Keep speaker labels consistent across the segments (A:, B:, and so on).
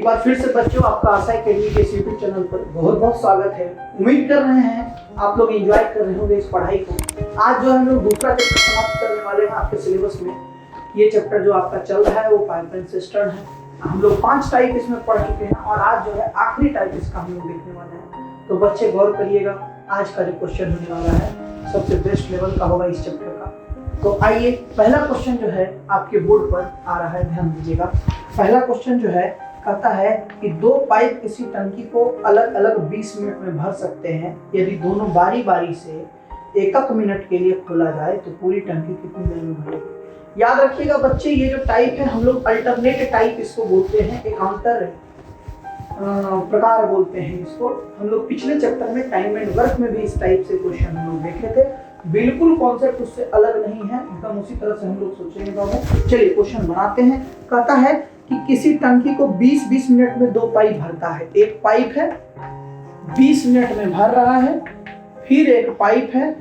A: बार फिर से बच्चों आपका आशा अकेडमी के यूट्यूब चैनल पर बहुत बहुत स्वागत है। उम्मीद कर रहे हैं आप लोग एंजॉय कर रहे होंगे इस पढ़ाई को। आज जो हम लोग दूसरा चैप्टर समाप्त करने वाले हैं आपके सिलेबस में। ये चैप्टर जो आपका चल रहा है वो पाइप एंड सिस्टर्न है। हम लोग 5 टाइप इसमें पढ़ चुके हैं और आज जो है आखिरी टाइप इसका हम लोग देखने वाले हैं। तो बच्चे गौर करिएगा, आज का जो क्वेश्चन होने वाला है सबसे बेस्ट लेवल का होगा इस चैप्टर का। तो आइए, पहला क्वेश्चन जो है आपके बोर्ड पर आ रहा है, ध्यान दीजिएगा। पहला क्वेश्चन जो है कहता है कि 2 पाइप किसी टंकी को अलग अलग 20 मिनट में भर सकते हैं। यदि दोनों बारी बारी से 1 मिनट के लिए खोला जाए तो पूरी टंकी कितनी देर में भरेगी। याद रखिएगा बच्चे, ये जो टाइप है हम लोग अल्टरनेट टाइप इसको बोलते हैं, एकांतर प्रकार बोलते हैं इसको। हम लोग पिछले चैप्टर में टाइम एंड वर्क में भी इस टाइप से क्वेश्चन हम लोग देखे थे। बिल्कुल कॉन्सेप्ट उससे अलग नहीं है, एकदम उसी तरह से हम लोग सोचेंगे बाबू। चलिए क्वेश्चन बनाते हैं। कहता है कि किसी टंकी को 20-20 मिनट में 2 पाइप भरता है। एक पाइप है 20 मिनट में भर रहा है, फिर एक पाइप है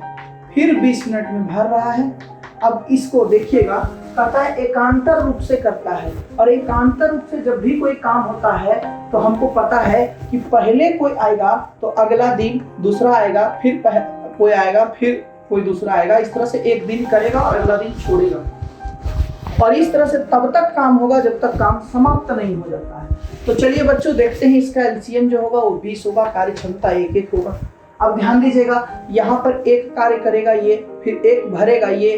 A: फिर 20 मिनट में भर रहा है। अब इसको देखिएगा, कहता है एकांतर रूप से करता है। और एकांतर रूप से जब भी कोई काम होता है तो हमको पता है कि पहले कोई आएगा तो अगला दिन दूसरा आएगा, फिर कोई आएगा फिर कोई दूसरा आएगा। इस तरह से एक दिन करेगा और अगला दिन छोड़ेगा, और इस तरह से तब तक काम होगा जब तक काम समाप्त नहीं हो जाता है। तो चलिए बच्चों देखते हैं, इसका एलसीएम जो होगा वो 20 होगा, कार्य क्षमता 1-1 होगा। अब ध्यान दीजिएगा, यहाँ पर एक कार्य करेगा ये, फिर एक भरेगा ये,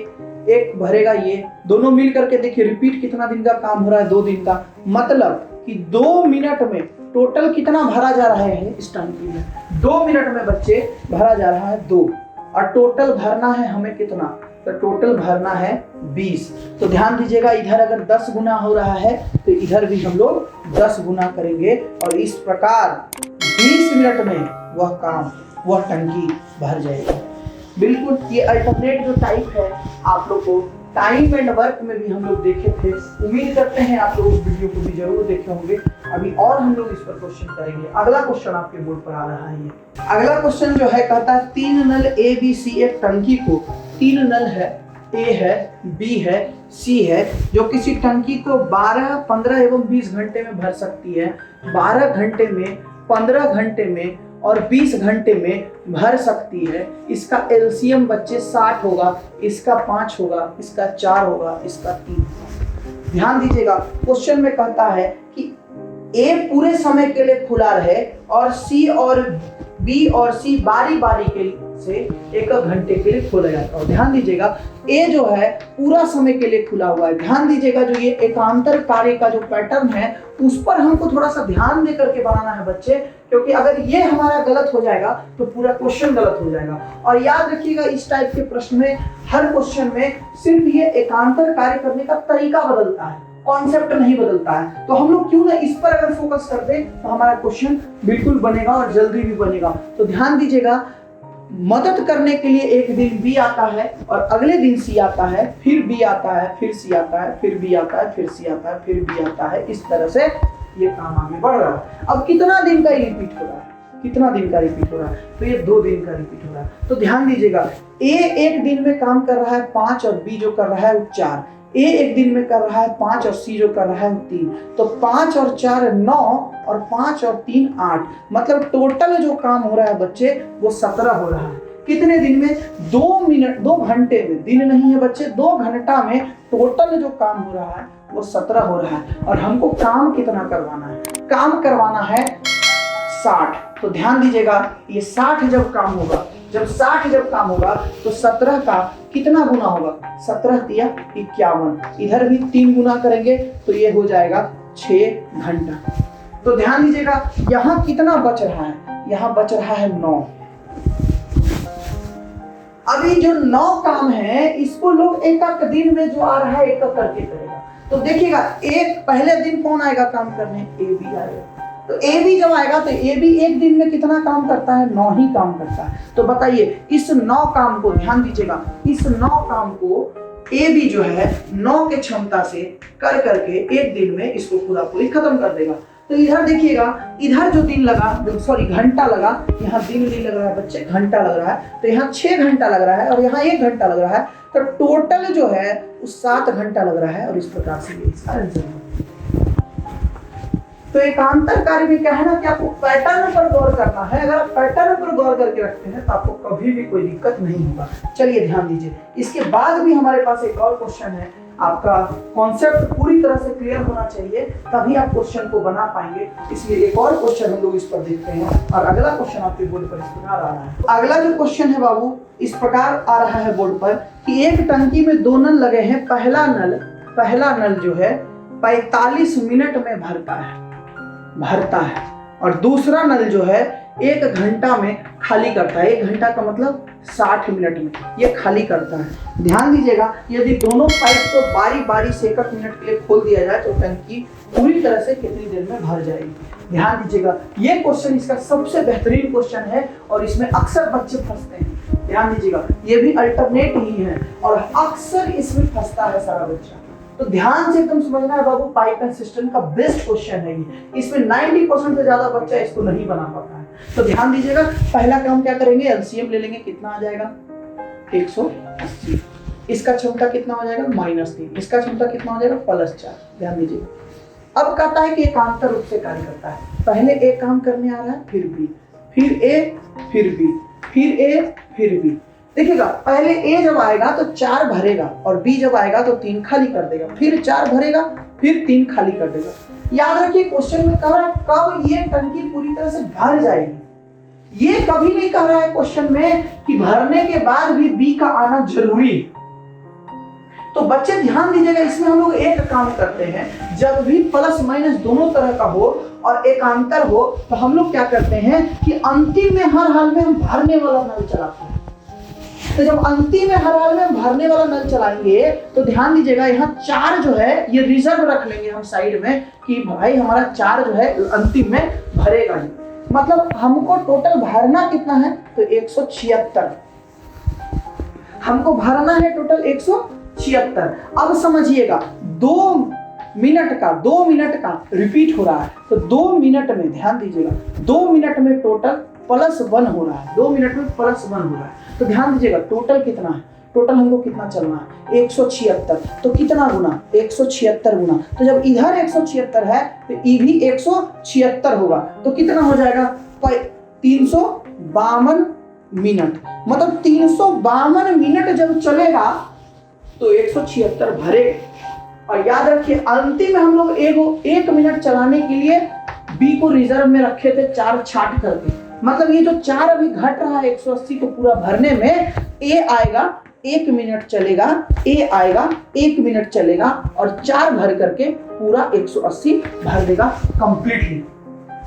A: एक भरेगा ये, दोनों मिल करके देखिए रिपीट कितना दिन का काम हो रहा है, 2 दिन का। मतलब कि 2 मिनट में टोटल कितना भरा जा रहा है इस टंकी में। 2 मिनट में बच्चे भरा जा रहा है 2, और टोटल भरना है हमें कितना, तो टोटल भरना है 20। तो ध्यान दीजिएगा, इधर अगर 10 गुना हो रहा है तो इधर भी हम लोग 10 गुना करेंगे, और इस प्रकार 20 मिनट में वह टंकी भर जाएगी। बिल्कुल ये अल्टरनेट जो टाइप है आप लोग को टाइम एंड वर्क में भी हम लोग देखे थे। उम्मीद करते हैं आप लोग उस वीडियो को भी जरूर देखे होंगे। अभी और हम लोग इस पर क्वेश्चन करेंगे। अगला क्वेश्चन आपके बोर्ड पर आ रहा है। ये अगला क्वेश्चन जो है कहता है 3 नल ए बी सी एक टंकी को, 3 नल है, ए है, बी है, सी है, जो किसी टंकी को 12, 15 एवं 20 घंटे में भर सकती है। 12 घंटे में, 15 घंटे में और 20 घंटे में भर सकती है। इसका एलसीएम बच्चे 60 होगा, इसका 5 होगा, इसका 4 होगा, इसका 3 होगा। ध्यान दीजिएगा, क्वेश्चन में कहता है कि ए पूरे समय के लिए खुला रहे और सी और बी और सी बारी बारी के से 1 घंटे के लिए खोला जाता है। ध्यान दीजिएगा, ए जो है पूरा समय के लिए खुला हुआ है। ध्यान दीजिएगा, जो ये एकांतर कार्य का जो पैटर्न है उस पर हमको थोड़ा सा ध्यान दे करके बनाना है बच्चे, क्योंकि अगर ये हमारा गलत हो जाएगा तो पूरा क्वेश्चन गलत हो जाएगा। और याद रखिएगा, इस टाइप के प्रश्न में हर क्वेश्चन में सिर्फ ये एकांतर कार्य करने का तरीका बदलता है, कॉन्सेप्ट नहीं बदलता है। तो हम लोग क्यों ना इस पर अगर फोकस कर दें तो हमारा क्वेश्चन बिल्कुल बनेगा और जल्दी भी बनेगा। तो ध्यान दीजिएगा, मदद करने के लिए एक दिन बी आता है और अगले दिन सी आता है, फिर बी आता है, फिर सी आता है, फिर बी आता है, फिर सी आता है, फिर बी आता है। इस तरह से ये काम आगे बढ़ रहा है। अब कितना दिन का रिपीट हो रहा है, कितना दिन का रिपीट हो रहा है, तो ये 2 दिन का रिपीट हो रहा है। तो ध्यान दीजिएगा, ए एक दिन में काम कर रहा है 5 और बी जो कर रहा है वो 4। ए एक दिन में कर रहा है 5 और सी जो कर रहा है 3। तो 5 और 4 9 और 5 और 3 8, मतलब टोटल जो काम हो रहा है बच्चे वो 17 हो रहा है। कितने दिन में? 2 घंटे में। दिन नहीं है बच्चे, 2 घंटा में टोटल जो काम हो रहा है वो 17 हो रहा है। और हमको काम कितना करवाना है? काम करवाना है 60। तो ध्यान दीजिएगा, ये 60 जब काम होगा, जब काम होगा तो 17 का कितना गुना होगा? 17 × 51। इधर भी 3 गुना करेंगे तो ये हो जाएगा 6 घंटा। तो ध्यान दीजिएगा, यहाँ कितना बच रहा है? यहाँ बच रहा है 9। अभी जो 9 काम है इसको लोग एक दिन में जो आ रहा है एक करके करेगा। तो देखिएगा, एक पहले दिन कौन आएगा काम करने? ए बी आएगा। तो ए बी जब आएगा तो ए बी एक दिन में कितना काम करता है? 9 ही काम करता है। तो बताइए, इस 9 काम को, ध्यान दीजिएगा, इस 9 काम को ए बी जो है 9 के क्षमता से कर करके एक दिन में इसको पूरी खत्म कर देगा। तो इधर देखिएगा, इधर जो दिन लगा, घंटा लगा, यहाँ दिन नहीं लग रहा है बच्चे, घंटा लग रहा है। तो यहाँ 6 घंटा लग रहा है और यहाँ 1 घंटा लग रहा है। तो टोटल जो है वो 7 घंटा लग रहा है। और इस प्रकार से ये इसका आंसर है। तो एकांतर कार्य में क्या है ना कि आपको पैटर्न पर गौर करना है। अगर आप पैटर्न पर गौर करके रखते हैं तो आपको कभी भी कोई दिक्कत नहीं होगा। चलिए ध्यान दीजिए, इसके बाद भी हमारे पास एक और क्वेश्चन है। आपका कॉन्सेप्ट पूरी तरह से क्लियर होना चाहिए, तभी आप क्वेश्चन को बना पाएंगे। इसलिए एक और क्वेश्चन हम लोग इस पर देखते हैं, और अगला क्वेश्चन आपके बोर्ड पर इस प्रकार आ रहा है। अगला जो क्वेश्चन है बाबू इस प्रकार आ रहा है बोर्ड पर कि एक टंकी में 2 नल लगे हैं। पहला नल जो है 45 मिनट में भरता है और दूसरा नल जो है 1 घंटा में खाली करता है। 1 घंटा का मतलब 60 मिनट में ये खाली करता है। ध्यान दीजिएगा, यदि दोनों पाइप को बारी बारी से 1 मिनट के लिए खोल दिया जाए तो टंकी पूरी तरह से कितनी देर में भर जाएगी। ध्यान दीजिएगा, ये क्वेश्चन इसका सबसे बेहतरीन क्वेश्चन है और इसमें अक्सर बच्चे फंसते हैं। ध्यान दीजिएगा, ये भी अल्टरनेट ही है और अक्सर इसमें फंसता है सारा बच्चा। तो ध्यान से एकदम समझना है बाबू, पाइप एंड सिस्टम का बेस्ट क्वेश्चन है ये। इसमें 90% से ज्यादा बच्चा इसको नहीं बना पाता है। तो ध्यान दीजिएगा, पहला काम क्या करेंगे, एलसीएम ले लेंगे। कितना आ जाएगा 180। इसका क्षमता कितना हो जाएगा -3। इसका क्षमता कितना हो जाएगा +4। ध्यान दीजिएगा, अब कहता है कि एकांतर रूप से कार्य करता है। पहले एक काम करने आ रहा है, फिर बी, फिर ए, फिर बी, फिर ए, फिर बी। देखिएगा, पहले ए जब आएगा तो 4 भरेगा और बी जब आएगा तो 3 खाली कर देगा, फिर 4 भरेगा, फिर 3 खाली कर देगा। याद रखिए, क्वेश्चन में कह रहा है कब ये टंकी पूरी तरह से भर जाएगी। ये कभी नहीं कह रहा है क्वेश्चन में कि भरने के बाद भी बी का आना जरूरी। तो बच्चे ध्यान दीजिएगा, इसमें हम लोग एक काम करते हैं, जब भी प्लस माइनस दोनों तरह का हो और एकांतर हो तो हम लोग क्या करते हैं कि अंतिम में हर हाल में हम भरने वाला नल चलाते हैं। तो जब अंतिम में हर हाल में भरने वाला नल चलाएंगे तो ध्यान दीजिएगा, यहाँ 4 जो है ये रिजर्व रख लेंगे हम साइड में कि भाई हमारा 4 जो है अंतिम में भरेगा ही। मतलब हमको टोटल भरना कितना है तो 176 हमको भरना है, टोटल 176। अब समझिएगा 2 मिनट का रिपीट हो रहा है, तो 2 मिनट में ध्यान दीजिएगा 2 मिनट में टोटल +1 हो रहा है। 2 मिनट में +1 हो रहा है। तो ध्यान दीजिएगा, टोटल कितना है, टोटल हमको कितना चलना है 176। तो कितना गुना 176 गुना, तो जब इधर 176 है तो ये भी 176 होगा। तो कितना हो जाएगा 352 मिनट। मतलब 352 मिनट जब चलेगा तो 176 भरेगा। और याद रखिए, अंतिम में हम लोग 1 मिनट चलाने के लिए बी को रिजर्व में रखे थे 4 छाट करके। मतलब ये जो 4 अभी घट रहा है 180 को पूरा भरने में, ए आएगा 1 मिनट चलेगा, ए आएगा 1 मिनट चलेगा और 4 भर करके पूरा 180 भर देगा कंप्लीटली।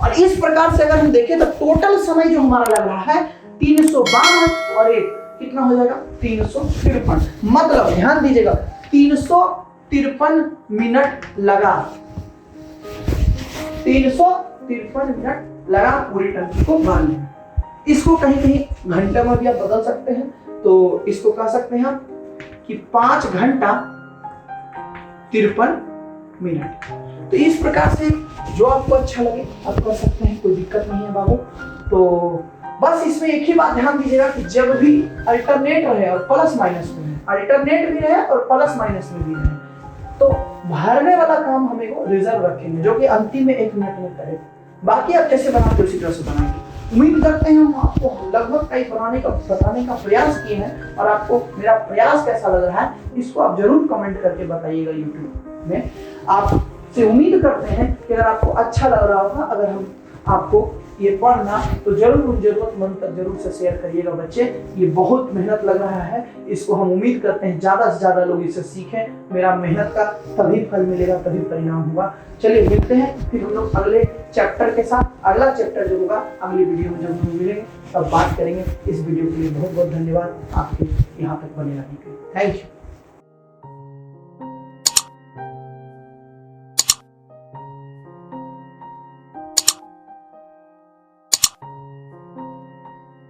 A: और इस प्रकार से अगर हम देखें तो टोटल समय जो हमारा लग रहा है 352 और 1 कितना हो जाएगा 353। मतलब ध्यान दीजिएगा 353 मिनट लगा, 353 मिनट लगा पूरी टंकी को भरने में। इसको कहीं कहीं घंटे में भी आप बदल सकते हैं, तो इसको कह सकते हैं आप कि 5 घंटा 53 मिनट। तो इस प्रकार से जो आपको अच्छा लगे आप कर सकते हैं, कोई दिक्कत नहीं है बाबू। तो बस इसमें एक ही बात ध्यान दीजिएगा कि जब भी अल्टरनेट रहे और प्लस माइनस में रहे, अल्टरनेट भी रहे और प्लस माइनस में भी रहे, तो भरने वाला काम हमें रिजर्व रखेंगे जो कि अंतिम में 1 मिनट में करें। बाकी आप जैसे बनाते उसी तरह से बनाएंगे। उम्मीद करते हैं हम आपको लगभग कई बताने का प्रयास किए हैं, और आपको मेरा प्रयास कैसा लग रहा है इसको आप जरूर कमेंट करके बताइएगा यूट्यूब में। आपसे उम्मीद करते हैं कि अगर आपको अच्छा लग रहा होगा, अगर हम आपको ये पढ़ना तो जरूर उन जरूरतमंद तक जरूर से शेयर करिएगा बच्चे। ये बहुत मेहनत लग रहा है, इसको हम उम्मीद करते हैं ज़्यादा से ज़्यादा लोग इसे सीखें। मेरा मेहनत का तभी फल मिलेगा, तभी परिणाम होगा। चलिए मिलते हैं फिर हम लोग अगले चैप्टर के साथ। अगला चैप्टर जो होगा अगली वीडियो में जब हम मिलेंगे तब बात करेंगे। इस वीडियो के लिए बहुत बहुत धन्यवाद आपके यहाँ तक बने रहने के लिए। Thank you.